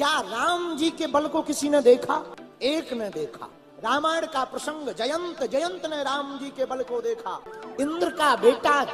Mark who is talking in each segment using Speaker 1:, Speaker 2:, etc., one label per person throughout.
Speaker 1: क्या राम जी के बल को किसी ने देखा? एक ने देखा। रामायण का प्रसंग, जयंत ने राम जी के बल को देखा। इंद्र का बेटा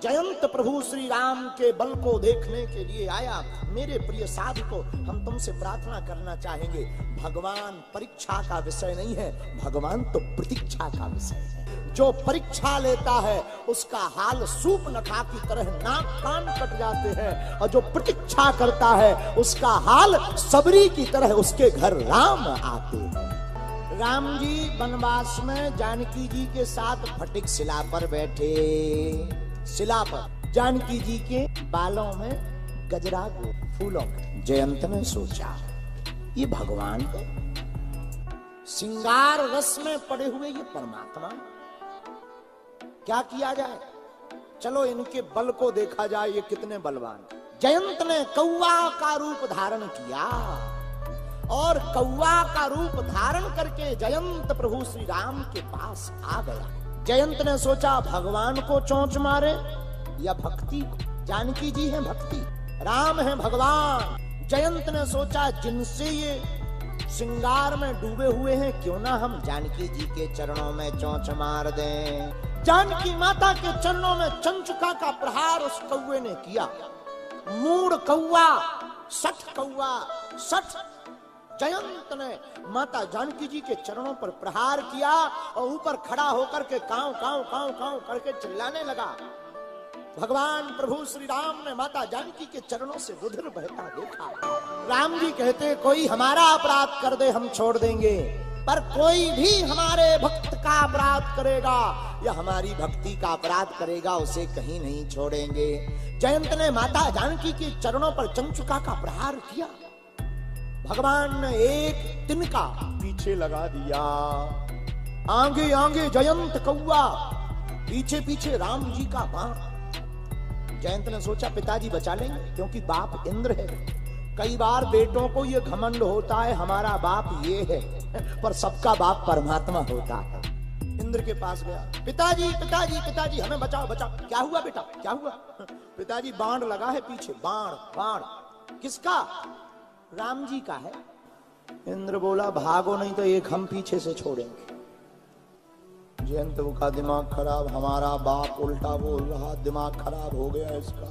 Speaker 1: जयंत प्रभु श्री राम के बल को देखने के लिए आया। मेरे प्रिय साधको, हम तुमसे प्रार्थना करना चाहेंगे, भगवान परीक्षा का विषय नहीं है, भगवान तो प्रतीक्षा का विषय है। जो परीक्षा लेता है उसका हाल सूर्पनखा की तरह नाक कान कट जाते हैं, और जो प्रतीक्षा करता है उसका हाल सबरी की तरह उसके घर राम आते हैं। राम जी वनवास में जानकी जी के साथ फटिक शिला पर बैठे। शिला पर जानकी जी के बालों में गजरा फूलों में। जयंत ने सोचा ये भगवान है, श्रृंगार रस में पड़े हुए ये परमात्मा, क्या किया जाए? चलो इनके बल को देखा जाए, ये कितने बलवान। जयंत ने कौवा का रूप धारण किया, और कौवा का रूप धारण करके जयंत प्रभु श्री राम के पास आ गया। जयंत ने सोचा भगवान को चोंच मारे या भक्ति को। जानकी जी है भक्ति, राम है भगवान। जयंत ने सोचा जिनसे ये श्रृंगार में डूबे हुए हैं, क्यों ना हम जानकी जी के चरणों में चोंच मार दें। जानकी माता के चरणों में चंचुका का प्रहार उस कौवे ने किया। मूढ़ कौवा, सठ कौवा, सठ। जयंत ने माता जानकी जी के चरणों पर प्रहार किया और ऊपर खड़ा होकर के कांव कांव कांव कांव करके चिल्लाने लगा। भगवान प्रभु श्री राम ने माता जानकी के चरणों से रुधिर बहता देखा। राम जी कहते कोई हमारा अपराध कर दे हम छोड़ देंगे, पर कोई भी हमारे भक्त का अपराध करेगा या हमारी भक्ति का अपराध करेगा उसे कहीं नहीं छोड़ेंगे। जयंत ने माता जानकी के चरणों पर चंचुका का प्रहार किया। भगवान ने एक तिनका पीछे लगा दिया। आगे आगे जयंत कौवा, पीछे पीछे राम जी का बाण। जयंत ने सोचा पिताजी बचा लेंगे, क्योंकि बाप इंद्र है। कई बार बेटों को ये घमंड होता है हमारा बाप ये है, पर सबका बाप परमात्मा होता है। इंद्र के पास गया, पिताजी पिताजी पिताजी हमें बचाओ बचाओ। क्या हुआ बेटा, क्या हुआ? पिताजी बाण लगा है पीछे। बाण बाण किसका? राम जी का है। इंद्र बोला भागो नहीं तो एक हम पीछे से छोड़ेंगे। जयंत का दिमाग खराब, हमारा बाप उल्टा बोल रहा, दिमाग खराब हो गया इसका,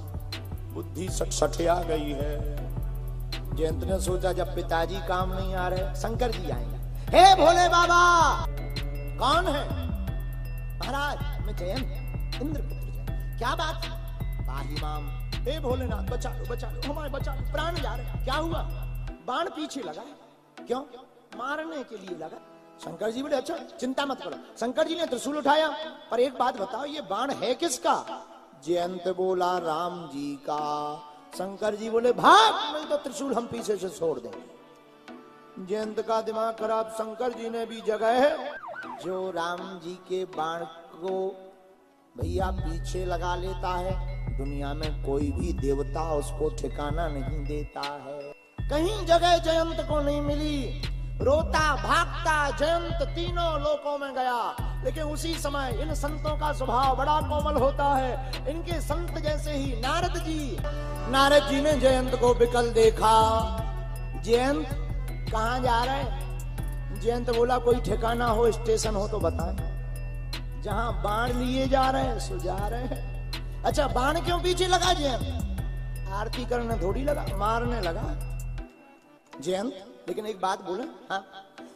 Speaker 1: बुद्धि सठसठिया गई है। जयंत ने सोचा जब पिताजी काम नहीं आ रहे, शंकर जी आएंगे। हे भोले बाबा, कौन है? महाराज मैं जयंत, इंद्र पुत्र जयंत। क्या बात? पाही माम। हे भोलेनाथ बचा लो हमारे, बचा लो, प्राण जा रहे। क्या हुआ? बाण पीछे लगा। क्यों? मारने के लिए लगा। शंकर जी बोले अच्छा चिंता मत करो। शंकर जी ने त्रिशूल उठाया, पर एक बात बताओ ये बाण है किसका? जयंत बोला राम जी का। शंकर जी बोले भाग, नहीं तो त्रिशूल हम पीछे से छोड़ देंगे। जयंत का दिमाग खराब, शंकर जी ने भी जगह है। जो राम जी के बाण को भैया पीछे लगा लेता है, दुनिया में कोई भी देवता उसको ठिकाना नहीं देता है। कहीं जगह जयंत को नहीं मिली। रोता भागता जयंत तीनों लोकों में गया। लेकिन उसी समय इन संतों का स्वभाव बड़ा कोमल होता है। इनके संत जैसे ही नारद जी ने जयंत को विकल देखा। जयंत कहाँ जा रहे? जयंत बोला कोई ठिकाना हो, स्टेशन हो तो बताएं। जहां बाण लिए जा रहे हैं सो जा रहे हैं। अच्छा बाण क्यों पीछे लगा? जयंत आरती करने थोड़ी लगा, मारने लगा जयंत। लेकिन एक बात बोले, हाँ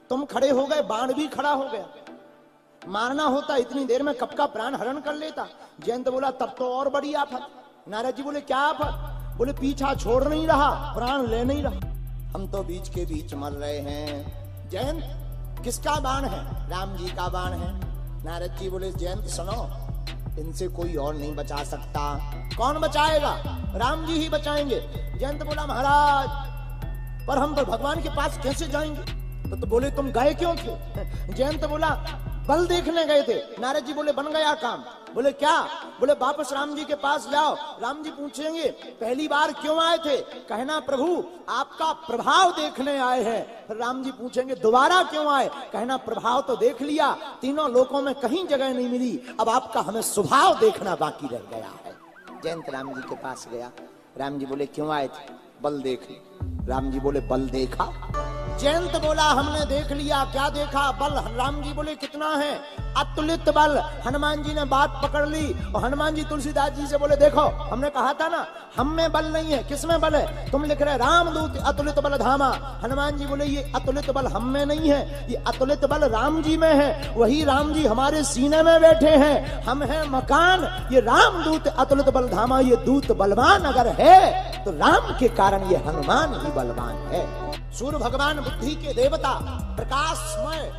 Speaker 1: तुम खड़े हो गए, बाण भी खड़ा हो गया। मारना होता इतनी देर में कब का प्राण हरण कर लेता। जयंत बोला तब तो और बड़ी आफत। नारद जी बोले क्या आफत? बोले पीछा छोड़ नहीं रहा, प्राण ले नहीं रहा, हम तो बीच के बीच मर रहे हैं। जयंत किसका बाण है? राम जी का बाण है। नारद जी बोले जयंत सुनो, इनसे कोई और नहीं बचा सकता। कौन बचाएगा? राम जी ही बचाएंगे। जयंत बोला महाराज पर हम भगवान के पास कैसे जाएंगे? तो बोले तुम गए क्यों थे? जयंत बोला बल देखने गए थे। नारद जी बोले बन गया काम। बोले क्या? बोले वापस राम जी के पास जाओ। राम जी पूछेंगे पहली बार क्यों आए थे? कहना प्रभु आपका प्रभाव देखने आए हैं। फिर राम जी पूछेंगे दोबारा क्यों आए? कहना प्रभाव तो देख लिया, तीनों लोकों में कहीं जगह नहीं मिली, अब आपका हमें स्वभाव देखना बाकी रह गया है। जयंत राम जी के पास गया। राम जी बोले क्यों आए थे? बल देख ली। राम जी बोले बल देखा? जयंत बोला हमने देख लिया। क्या देखा? बल। राम जी बोले कितना है? अतुलित बल। हनुमान जी ने बात पकड़ ली और हनुमान जी तुलसीदास जी से बोले देखो हमने कहा था ना हम में बल नहीं है। किसमें बल है? तुम लिख रहे रामदूत अतुलित बल धामा। हनुमान जी बोले ये अतुलित बल हम में नहीं है, ये अतुलित बल राम जी में है। वही राम जी हमारे सीने में बैठे हैं, हम हैं मकान। ये रामदूत अतुलित बल धामा, ये दूत बलवान अगर है तो राम के कारण ये हनुमान ही बलवान है। सूर्य भगवान बुद्धि के देवता, प्रकाशमय,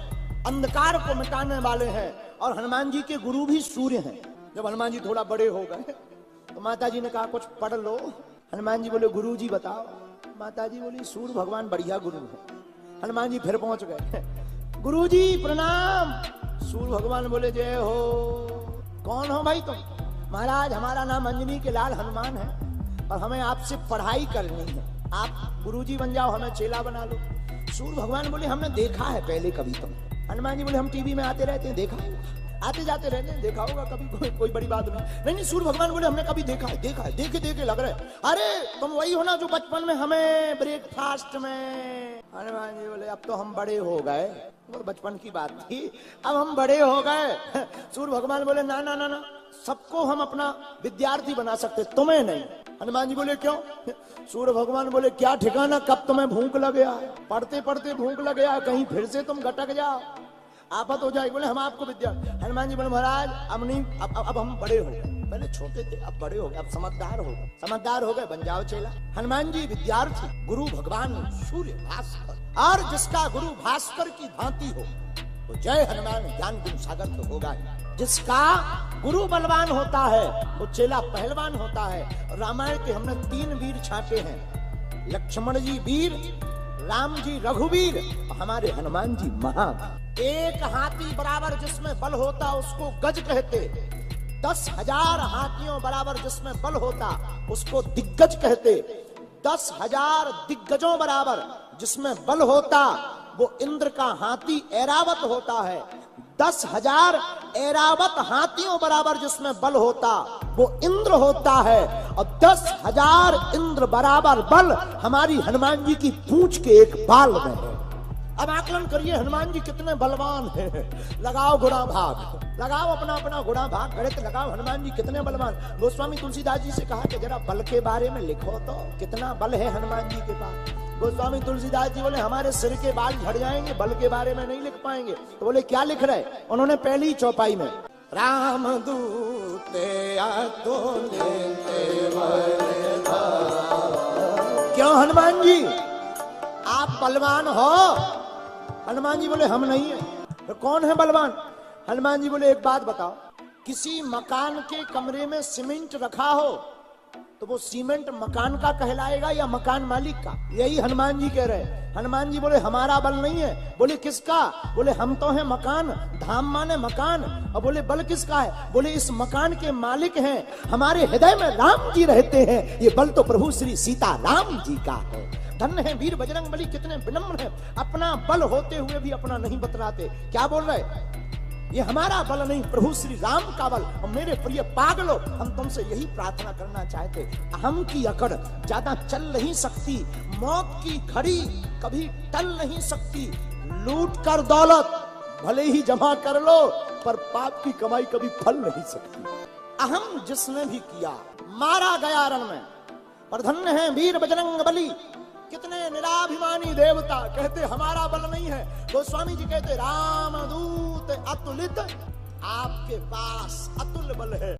Speaker 1: अंधकार को मिटाने वाले हैं और हनुमान जी के गुरु भी सूर्य हैं। जब हनुमान जी थोड़ा बड़े हो गए तो माता जी ने कहा कुछ पढ़ लो। हनुमान जी बोले गुरु जी बताओ। माता जी बोली सूर्य भगवान बढ़िया गुरु है। हनुमान जी फिर पहुंच गए। गुरु जी प्रणाम। सूर्य भगवान बोले जय हो। कौन हो भाई तुम? महाराज हमारा नाम अंजनी के लाल हनुमान है और हमें आपसे पढ़ाई करनी है, आप गुरुजी बन जाओ, हमें चेला बना लो। सूर्य भगवान बोले हमने देखा है पहले कभी तुम। हनुमान जी बोले हम टीवी में आते रहते हैं, देखा है, आते जाते रहते हैं, देखा होगा कभी, कोई बड़ी बात नहीं। नहीं सूर्य भगवान बोले हमने कभी देखा है, देखे देखे लग रहा है। अरे तुम वही हो ना जो बचपन में हमें ब्रेकफास्ट में। हनुमान जी बोले अब तो हम बड़े हो गए, वो बचपन की बात थी, अब हम बड़े हो गए। सूर्य भगवान बोले ना ना ना ना, सबको हम अपना विद्यार्थी बना सकते, तुम्हें नहीं। हनुमान जी बोले क्यों? सूर्य भगवान बोले क्या ठिकाना कब तुम्हें भूख लग गया, पढ़ते पढ़ते भूख लग गया, कहीं फिर से तुम घटक जाओ, आफत हो जाए। बोले हम आपको विद्या। हनुमान जी बोले महाराज अब नहीं, अब हम बड़े हो गए, पहले छोटे थे अब बड़े हो गए, अब समझदार हो गए, बन जाओ चेला। हनुमान जी विद्यार्थी, गुरु भगवान सूर्य भास्कर, और जिसका गुरु भास्कर की भांति हो तो जय हनुमान ज्ञान गुण सागर तो होगा ही। जिसका गुरु बलवान होता है वो चेला पहलवान होता है। रामायण के हमने 3 वीर छांटे हैं, लक्ष्मण जी वीर, राम जी रघुवीर और हमारे हनुमान जी महावीर। एक हाथी बराबर जिसमें बल होता उसको गज कहते, 10,000 हाथियों बराबर जिसमें बल होता उसको दिग्गज कहते, 10,000 दिग्गजों बराबर जिसमें बल होता वो इंद्र का हाथी ऐरावत होता है। 10,000 ऐरावत हाथियों बराबर जिसमें बल होता वो इंद्र होता है और 10,000 इंद्र बराबर बल हमारी हनुमान जी की पूंछ के एक बाल में है। अब आकलन करिए हनुमान जी कितने बलवान हैं। लगाओ गुणा भाग, लगाओ अपना अपना गुणा भाग, गणित लगाओ, हनुमान जी कितने बलवान। गोस्वामी तुलसीदास जी से कहा कि जरा बल के बारे में लिखो तो, कितना बल है हनुमान जी के पास। गोस्वामी तुलसीदास जी बोले हमारे सिर के बाल झड़ जाएंगे, बल के बारे में नहीं लिख पाएंगे। तो बोले क्या लिख रहे? उन्होंने पहली चौपाई में राम दूते क्यों हनुमान जी आप बलवान हो? हनुमान जी बोले हम नहीं है। तो कौन है बलवान? हनुमान जी बोले एक बात बताओ, किसी मकान के कमरे में सीमेंट रखा हो तो वो सीमेंट मकान का कहलाएगा या मकान मालिक का? यही हनुमान जी कह रहे हैं। हनुमान जी बोले हमारा बल नहीं है। बोले किसका? बोले हम तो हैं मकान, धाम माने मकान। और बोले बल किसका है? बोले इस मकान के मालिक हैं, हमारे हृदय में राम जी रहते हैं, ये बल तो प्रभु श्री सीता राम जी का है। धन्य है वीर बजरंग बली, कितने विनम्र है, अपना बल होते हुए भी अपना नहीं बतलाते। क्या बोल रहे? ये हमारा बल नहीं, प्रभु श्री राम का बल। और मेरे प्रिय पागलो, हम तुमसे यही प्रार्थना करना चाहते, अहम की अकड़ ज्यादा चल नहीं सकती, मौत की घड़ी कभी टल नहीं सकती। लूट कर दौलत भले ही जमा कर लो पर पाप की कमाई कभी फल नहीं सकती। अहम जिसने भी किया मारा गया रण में। पर धन्य है वीर बजरंग बली, कितने निराभिमानी देवता, कहते हमारा बल नहीं है। गोस्वामी जी कहते रामदूत अतुलित, आपके पास अतुल बल है।